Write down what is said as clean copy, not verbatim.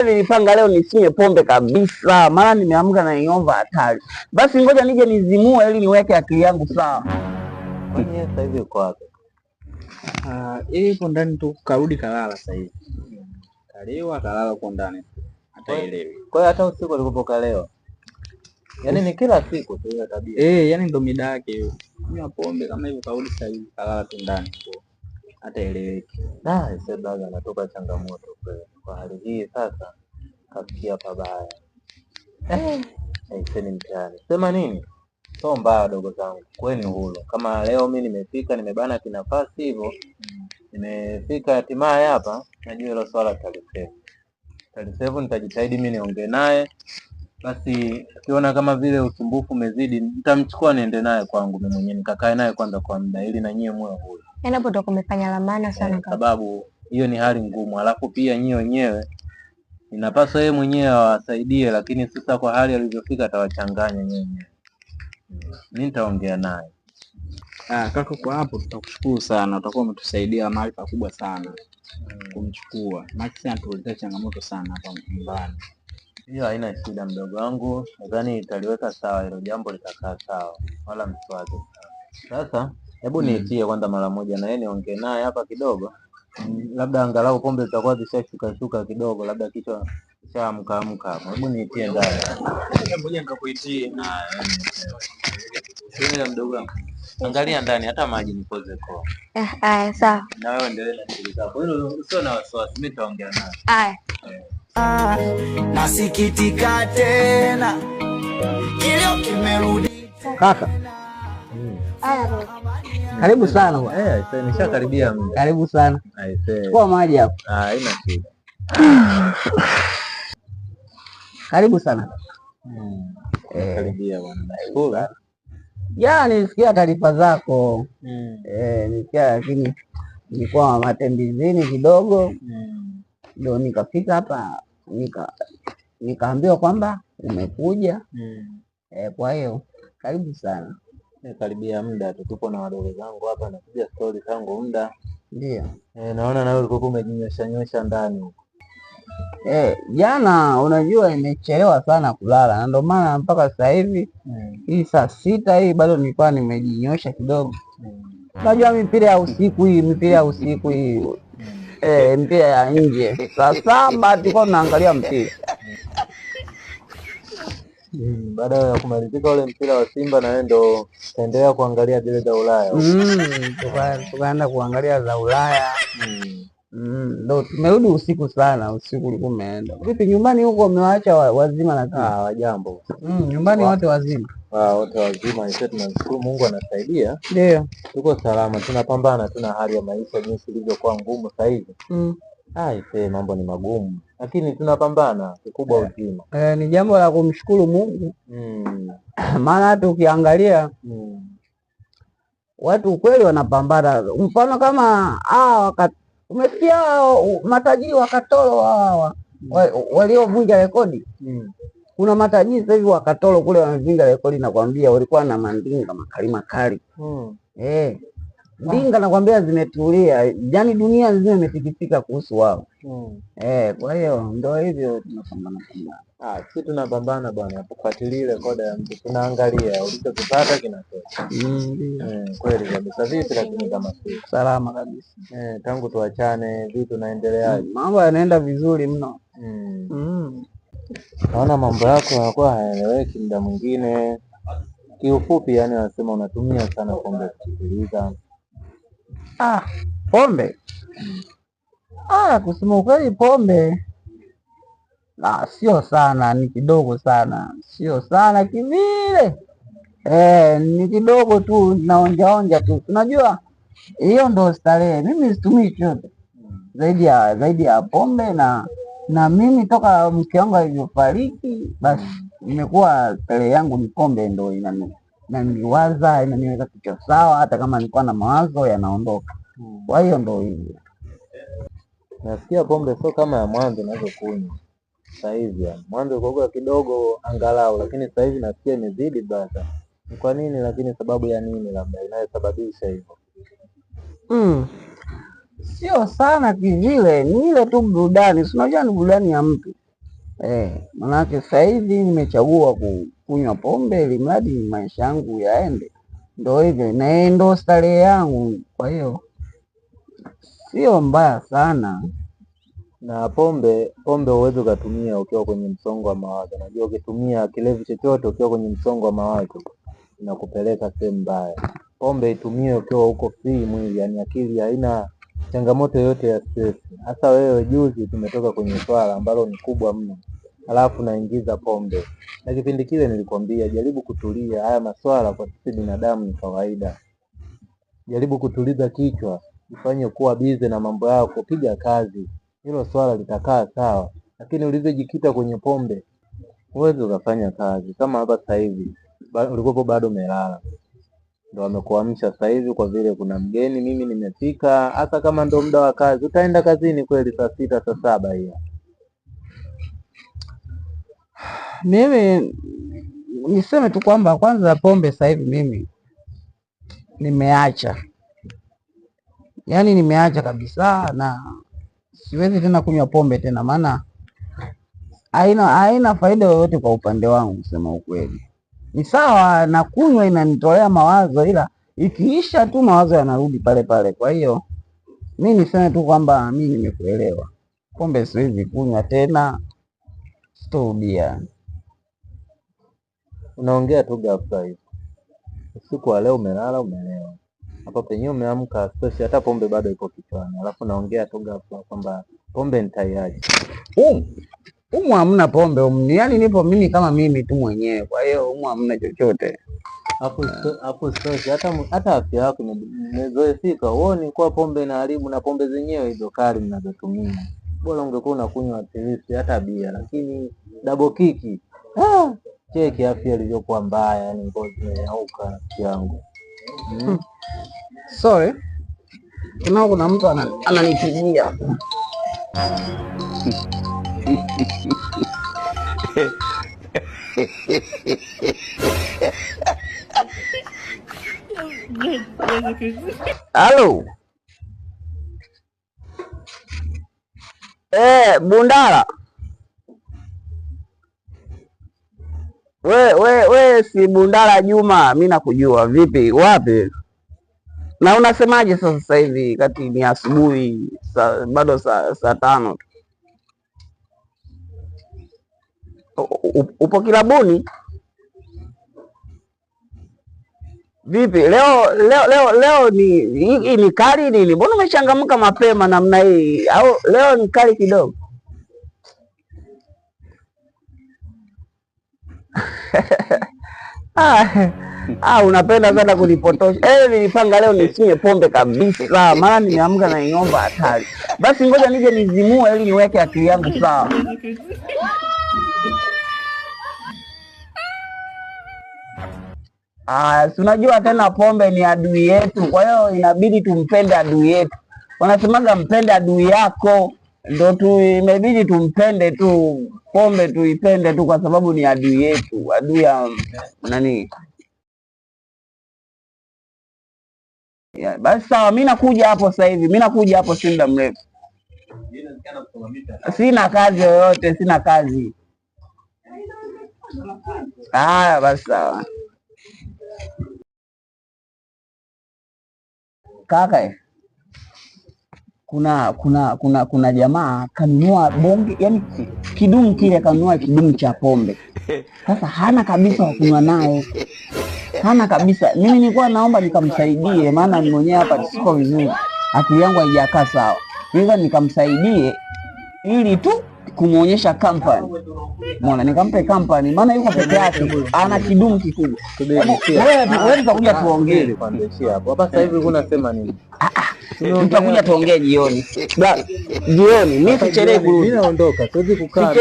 Nilipanga leo nisinywe pombe kabisa, maana nimeamka na niomba hatari. Basi ngoja nije nizimue ili niweke akili yangu sawa. Kwani yeye sasa hivi uko wapi? Yupo ndani tu, karudi kalala sasa hivi. Kalewa kalala huko ndani. Hata elewi. Kwa hiyo hata usiku alikopoka leo. Yaani ni kila siku tu hiyo tabia. Yaani ndo mida yake hiyo. Kunywa pombe kama hivyo karudi sasa hivi kalala tu ndani tu. Hata eleweki. Sasa bado anatoka changamoto kwa hali hii sasa kafikia pabaya. Ni mtihani. Sema nini? Sio mbaya dogo zangu. Kweni huru. Kama leo mimi nimefika nimebana kinafasi hivyo. Nimefika hatimaye hapa, najua hilo swala talisevu nitajitahidi mimi niongee naye. Basi ukiona kama vile usumbufu umezidi, nitamchukua niende naye kwangu mimi mwenyewe nikakae naye kwanza kwa muda ili na nyie muwe huru. Yaani hapo ndo kumefanya la maana sana sababu hiyo ni hali ngumu, alafu pia nyie wenyewe inapaswa yeye mwenyewe awasaidie, lakini sasa kwa hali alivyofika atawachanganya nyinyi. Mimi nitaongea naye. Kaka, kwa hapo tutakushukuru sana, utakuwa umetusaidia mahali pakubwa sana kumchukua. Maana tuletea changamoto sana hapa nyumbani. Hiyo haina shida mdogo wangu, nadhani italiweka sawa hilo jambo, litakaa sawa, wala mswaze. Sasa hebu niitie kwanza mara moja na yeye niongee naye hapa kidogo. Labda angalau pombe zitakuwa zishashuka kidogo, labda kichwa kishaamka. Hebu niitie ndani. Ngoja nikakuitie. Sio mdogo wangu. Angalia ndani hata maji nipoze kwa. Haya sawa. Na wewe endelee na shughuli zako. Hilo usio na wasiwasi, mimi nitaongea naye. Haya. Nasikitika tena. Kilio kimerudi. Kaka. Karibu sana bwana. Sasa nishakaribia muda. Karibu sana. Chukua maji hapo. Haina shida. Karibu sana. Karibia bwana. Nashukuru. Nilisikia taarifa zako. Nilisikia, lakini nilikuwa matembezini kidogo. Ndio nikafika hapa nikaambiwa kwamba umekuja. Kwa hiyo karibu sana. Karibia muda tu, tupo na wadogo zangu hapa napiga story zangu muda. Ndio. Naona na wewe ulikuwa umejinyosha ndani huko. Jana unajua nimechelewa sana kulala na ndio maana mpaka sasa hivi hii saa 6 hii bado nilikuwa nimejinyosha kidogo. Unajua mpira ya usiku hii, mpira ya nje. Saa 7 tulikuwa tunaangalia mpira. Baada ya kumalizika ule mpira wa Simba na wewe ndo kaendelea kuangalia zile za Ulaya. Tukaenda kuangalia za Ulaya. Ndo tumerudi usiku sana, usiku ulikuwa umeenda. Vipi nyumbani huko umewaacha wazima na kama wajambo? Nyumbani wote wazima. Wote wazima, sisi tunashukuru Mungu anasaidia. Ndio. Tuko salama, tunapambana, tuna hali ya maisha jinsi ilivyokuwa ngumu sasa hivi. Mambo ni magumu, lakini tunapambana, kikubwa uzima. Ni jambo la kumshukuru Mungu. Maana hata ukiangalia watu kweli wanapambana. Mfano kama umesikia matajiri wa Katoro waliovunja rekodi. Kuna matajiri sasa hivi wa Katoro kule wamevunja rekodi, nakwambia walikuwa na mandinga makali. Ndinga nakwambia zimetulia, yaani dunia nzima imetikisika kuhusu wao. Kwa hiyo ndio hivyo tunapambana. Sisi tunapambana bwana, kufuatilia rekodi ya mtu, tunaangalia ulichokipata kinatosha. Kweli kabisa. Vipi lakini kama sisi salama kabisa. Tangu tuachane vitu naendelea. Mambo yanaenda vizuri mno. Naona mambo yako yanakuwa hayaeleweki muda mwingine. Kiufupi yani wanasema unatumia sana pombe kusikiliza. Pombe? Kusema ukweli pombe sio sana, ni kidogo sana. Sio sana kivile. Ni kidogo tu, naonja tu. Unajua hiyo ndo starehe. Mimi situmii chochote zaidi ya pombe na mimi toka mke wangu alivyofariki basi nimekuwa starehe yangu ni pombe, ndo inaniwaza, inaniweka kichwa sawa, hata kama nilikuwa na mawazo yanaondoka. Kwa hiyo ndo hivyo. Nasikia pombe sio kama ya mwanzo unazokunywa sasa hivi. Mwanzo koga kidogo angalau, lakini sasa hivi nasikia imezidi basa. Ni kwa nini? Lakini sababu ya nini labda inayosababisha hivyo? Sio sana kivile, ni ile tu burudani. Unajua ni burudani ya mtu. Manake sasa hivi nimechagua kunywa pombe ili mradi maisha yangu yaende, ndo hivyo na ndo starehe yangu, kwa hiyo sio mbaya sana. Na pombe huwezi ukatumia ukiwa kwenye msongo wa mawazo. Najua ukitumia kilevi chochote ukiwa kwenye msongo wa mawazo inakupeleka sehemu mbaya. Pombe itumie ukiwa uko free mwili, yani akili haina changamoto yoyote ya stress. Hasa wewe juzi tumetoka kwenye swala ambalo ni kubwa mno, alafu naingiza pombe. Na kipindi kile nilikwambia jaribu kutulia, haya maswala kwa sisi binadamu ni kawaida. Jaribu kutuliza kichwa, ifanye kuwa busy na mambo yako, piga kazi. Hilo swala litakaa sawa, lakini ulivyojikita kwenye pombe huwezi ukafanya kazi. Kama hapa sasa hivi ulikopo bado umelala, ndo amekuamsha sasa hivi kwa vile kuna mgeni, mimi nimefika. Hata kama ndo muda wa kazi, utaenda kazini kweli saa 6 saa 7 hiyo? Mimi niseme tu kwamba kwanza pombe sasa hivi mimi nimeacha, yaani nimeacha kabisa, na siwezi tena kunywa pombe tena, maana haina faida yoyote kwa upande wangu. Kusema ukweli, ni sawa na kunywa, inanitolea mawazo, ila ikiisha tu mawazo yanarudi pale pale. Kwa hiyo mi niseme tu kwamba mi nimekuelewa, pombe siwezi kunywa tena, sitorudia. Unaongea tu ghafla hivi. Usiku wa leo umelala umelewa, hapa penyewe umeamka special, hata pombe bado iko kichwani, alafu naongea tu ghafla kwamba pombe nitaiaje. Humu hamna pombe humu, yaani nipo mimi kama mimi tu mwenyewe, kwa hiyo humu hamna chochote. Hapo special, hata afya yako imezoefika. Uone kwa pombe inaharibu, na pombe zenyewe hizo kali mnazotumia. Bora ungekuwa unakunywa at least hata bia, lakini double kiki. Cheki afya iliyokuwa mbaya, yani ngozi imenyauka nafsi yangu. Sorry. Kuna mtu ananipigia. Halo. Bundala. We si Bundala Juma, mimi nakujua. Vipi? Wapi? Na unasemaje sasa hivi kati ni asubuhi, bado saa 5 tu. Upo kilabuni? Vipi? Leo ni kali nini? Mbona umechangamka mapema namna hii? Au leo ni kali kidogo? Unapenda sana kunipotosha. Nilipanga leo nisinywe pombe kabisa, maana nimeamka na ing'omba hatari. Basi ngoja nije nizimue ili niweke akili yangu sawa. Si unajua tena pombe ni adui yetu, kwa hiyo inabidi tumpende adui yetu. Wanasemaga mpende adui yako, ndo imebidi tumpende tu. Pombe tuipende tu kwa sababu ni adui yetu, adui ya nani. Basi sawa, mimi nakuja hapo sasa hivi, si muda mrefu. Sina kazi yoyote, sina kazi. Basi sawa. Kaka, kuna jamaa kanunua bonge, yani kidumu kile, kanunua kidumu cha pombe. Sasa hana kabisa wa kunywa naye, hana kabisa. Mimi nilikuwa naomba nikamsaidie, maana ni mwenyewe hapa siko vizuri, akili yangu haijakaa sawa. Hivyo nikamsaidie ili tu kumuonyesha company. Mbona nikampe company, maana yuko peke yake, ana kidumu kikubwa. Wewe tutakuja tuongee hapo. Hapa sasa hivi unasema nini? Tutakuja tuongee jioni. Jioni, mimi sichelewi kurudi. Mimi naondoka, siwezi kukaa.